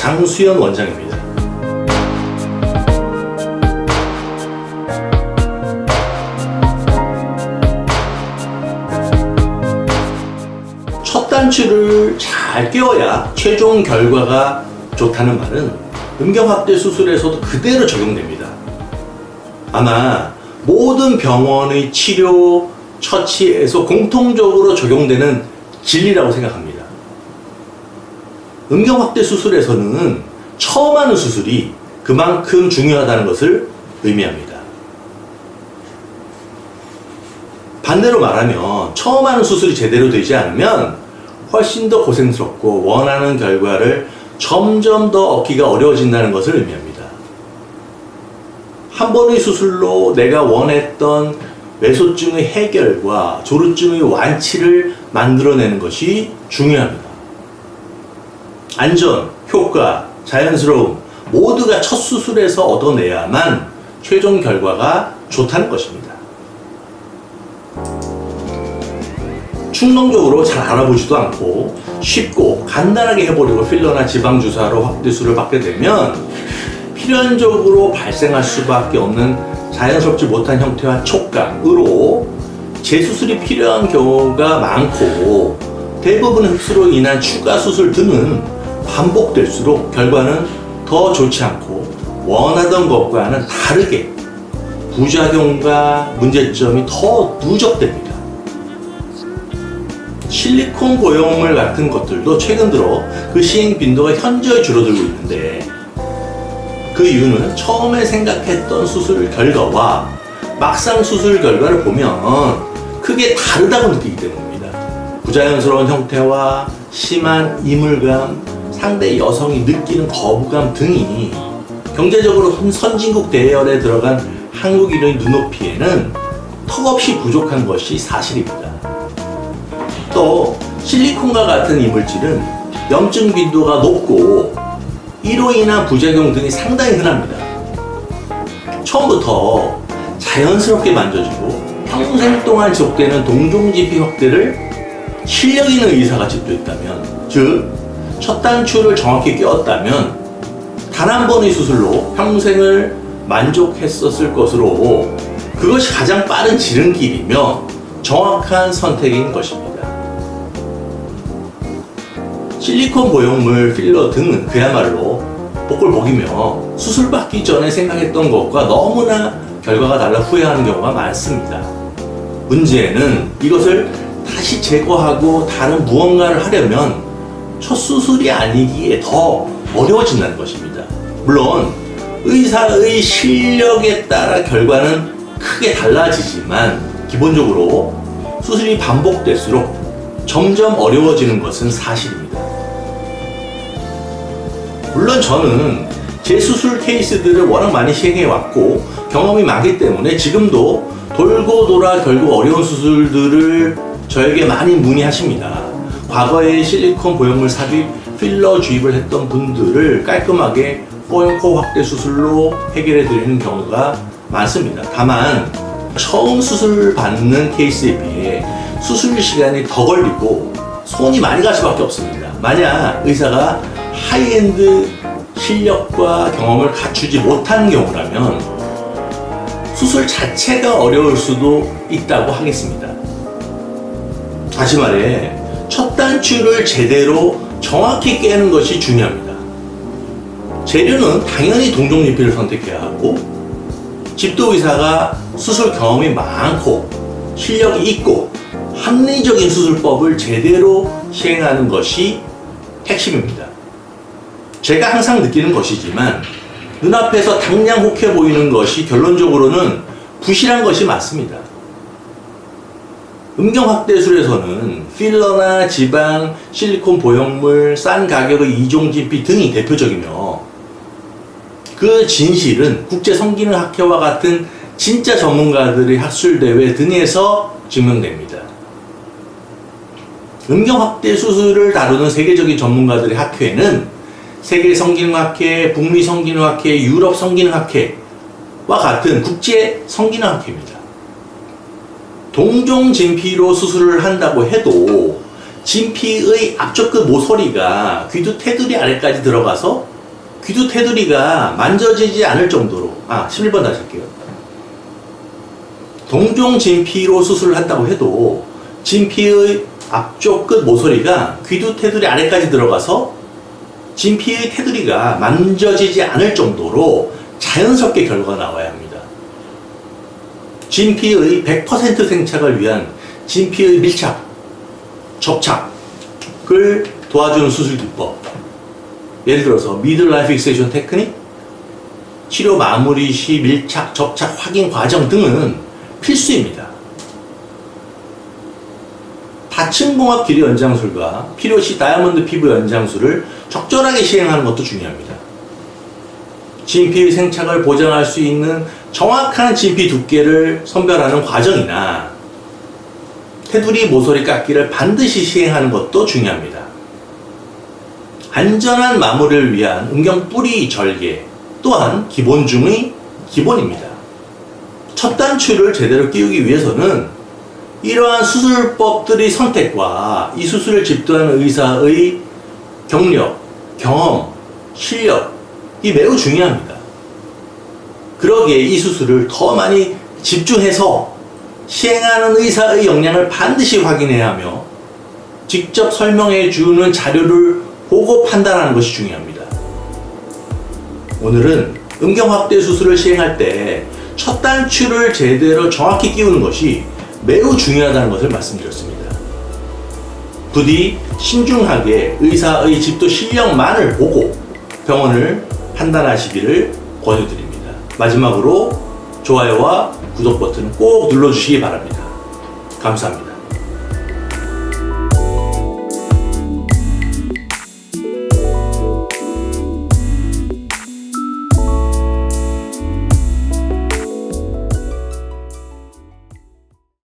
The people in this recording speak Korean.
장수현 원장입니다. 첫 단추를 잘 끼워야 최종 결과가 좋다는 말은 음경확대 수술에서도 그대로 적용됩니다. 아마 모든 병원의 치료, 처치에서 공통적으로 적용되는 진리라고 생각합니다. 음경확대 수술에서는 처음 하는 수술이 그만큼 중요하다는 것을 의미합니다. 반대로 말하면 처음 하는 수술이 제대로 되지 않으면 훨씬 더 고생스럽고 원하는 결과를 점점 더 얻기가 어려워진다는 것을 의미합니다. 한 번의 수술로 내가 원했던 외소증의 해결과 조루증의 완치를 만들어내는 것이 중요합니다. 안전, 효과, 자연스러움 모두가 첫 수술에서 얻어내야만 최종 결과가 좋다는 것입니다. 충동적으로 잘 알아보지도 않고 쉽고 간단하게 해버리고 필러나 지방주사로 확대술을 받게 되면 필연적으로 발생할 수밖에 없는 자연스럽지 못한 형태와 촉감으로 재수술이 필요한 경우가 많고 대부분의 흡수로 인한 추가 수술 등은 반복될수록 결과는 더 좋지 않고 원하던 것과는 다르게 부작용과 문제점이 더 누적됩니다. 실리콘 고형물 같은 것들도 최근 들어 그 시행 빈도가 현저히 줄어들고 있는데 그 이유는 처음에 생각했던 수술 결과와 막상 수술 결과를 보면 크게 다르다고 느끼기 때문입니다. 부자연스러운 형태와 심한 이물감, 상대 여성이 느끼는 거부감 등이 경제적으로 선진국 대열에 들어간 한국인의 눈높이에는 턱없이 부족한 것이 사실입니다. 또 실리콘과 같은 이물질은 염증 빈도가 높고 이로 인한 부작용 등이 상당히 흔합니다. 처음부터 자연스럽게 만져지고 평생 동안 지속되는 동종진피 확대를 실력 있는 의사가 집도했다면, 즉 첫 단추를 정확히 끼웠다면 단 한 번의 수술로 평생을 만족했었을 것으로 그것이 가장 빠른 지름길이며 정확한 선택인 것입니다. 실리콘 보형물, 필러 등은 그야말로 복골복이며 수술받기 전에 생각했던 것과 너무나 결과가 달라 후회하는 경우가 많습니다. 문제는 이것을 다시 제거하고 다른 무언가를 하려면 첫 수술이 아니기에 더 어려워진다는 것입니다. 물론 의사의 실력에 따라 결과는 크게 달라지지만 기본적으로 수술이 반복될수록 점점 어려워지는 것은 사실입니다. 물론 저는 제 수술 케이스들을 워낙 많이 시행해왔고 경험이 많기 때문에 지금도 돌고 돌아 결국 어려운 수술들을 저에게 많이 문의하십니다. 과거에 실리콘 보형물 삽입, 필러 주입을 했던 분들을 깔끔하게 뽀용코 확대 수술로 해결해 드리는 경우가 많습니다. 다만 처음 수술 받는 케이스에 비해 수술 시간이 더 걸리고 손이 많이 갈 수밖에 없습니다. 만약 의사가 하이엔드 실력과 경험을 갖추지 못한 경우라면 수술 자체가 어려울 수도 있다고 하겠습니다. 다시 말해 첫 단추를 제대로 정확히 깨는 것이 중요합니다. 재료는 당연히 동종진피를 선택해야 하고 집도의사가 수술 경험이 많고 실력이 있고 합리적인 수술법을 제대로 시행하는 것이 핵심입니다. 제가 항상 느끼는 것이지만 눈앞에서 당장 혹해 보이는 것이 결론적으로는 부실한 것이 맞습니다. 음경확대술에서는 필러나 지방, 실리콘 보형물, 싼 가격의 이종진피 등이 대표적이며 그 진실은 국제성기능학회와 같은 진짜 전문가들의 학술대회 등에서 증명됩니다. 음경확대 수술을 다루는 세계적인 전문가들의 학회는 세계성기능학회, 북미성기능학회, 유럽성기능학회와 같은 국제성기능학회입니다. 동종진피로 수술을 한다고 해도 진피의 앞쪽 그 모서리가 귀두 테두리 아래까지 들어가서 귀두 테두리가 만져지지 않을 정도로 11번 다시 할게요. 동종 진피로 수술을 한다고 해도 진피의 앞쪽 끝 모서리가 귀두 테두리 아래까지 들어가서 진피의 테두리가 만져지지 않을 정도로 자연스럽게 결과가 나와야 합니다. 진피의 100% 생착을 위한 진피의 밀착, 접착을 도와주는 수술 기법, 예를 들어서 미들라이프 픽세이션 테크닉, 치료 마무리 시 밀착, 접착, 확인 과정 등은 필수입니다. 다층공합 길이 연장술과 필요시 다이아몬드 피부 연장술을 적절하게 시행하는 것도 중요합니다. 진피의 생착을 보장할 수 있는 정확한 진피 두께를 선별하는 과정이나 테두리 모서리 깎기를 반드시 시행하는 것도 중요합니다. 안전한 마무리를 위한 음경 뿌리 절개 또한 기본 중의 기본입니다. 첫 단추를 제대로 끼우기 위해서는 이러한 수술법들의 선택과 이 수술을 집도하는 의사의 경력, 경험, 실력이 매우 중요합니다. 그러기에 이 수술을 더 많이 집중해서 시행하는 의사의 역량을 반드시 확인해야 하며 직접 설명해 주는 자료를 보고 판단하는 것이 중요합니다. 오늘은 음경 확대 수술을 시행할 때 첫 단추를 제대로 정확히 끼우는 것이 매우 중요하다는 것을 말씀드렸습니다. 부디 신중하게 의사의 집도 실력만을 보고 병원을 판단하시기를 권유드립니다. 마지막으로 좋아요와 구독 버튼 꼭 눌러주시기 바랍니다. 감사합니다.